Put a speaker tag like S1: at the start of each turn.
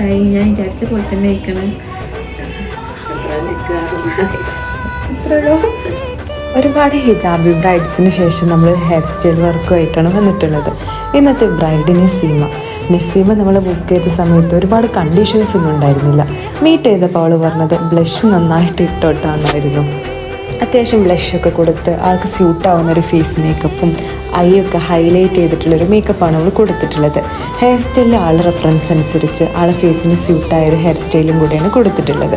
S1: സെറ്റായി. ഞാൻ വിചാരിച്ച പോലെ തന്നെ ആയിക്കണം.
S2: ഒരുപാട് ഹിജാബി ബ്രൈഡ്സിന് ശേഷം നമ്മൾ ഹെയർ സ്റ്റൈൽ വർക്കുമായിട്ടാണ് വന്നിട്ടുള്ളത്. ഇന്നത്തെ ബ്രൈഡ് നസീമ നമ്മൾ ബുക്ക് ചെയ്ത സമയത്ത് ഒരുപാട് കണ്ടീഷൻസ് ഒന്നും ഉണ്ടായിരുന്നില്ല. മീറ്റ് ചെയ്തപ്പോൾ അവൾ പറഞ്ഞത് ബ്ലഷ് നന്നായിട്ട് ഇട്ടോട്ടാന്നായിരുന്നു. അത്യാവശ്യം ബ്ലഷൊക്കെ കൊടുത്ത് ആൾക്ക് സ്യൂട്ടാവുന്ന ഒരു ഫേസ് മേക്കപ്പും ഐയൊക്കെ ഹൈലൈറ്റ് ചെയ്തിട്ടുള്ളൊരു മേക്കപ്പാണ് അവൾ കൊടുത്തിട്ടുള്ളത്. ഹെയർ സ്റ്റൈലിൽ ആളുടെ റെഫറൻസ് അനുസരിച്ച് ആളെ ഫേസിന് സ്യൂട്ടായ ഒരു ഹെയർ സ്റ്റൈലും കൂടിയാണ് കൊടുത്തിട്ടുള്ളത്.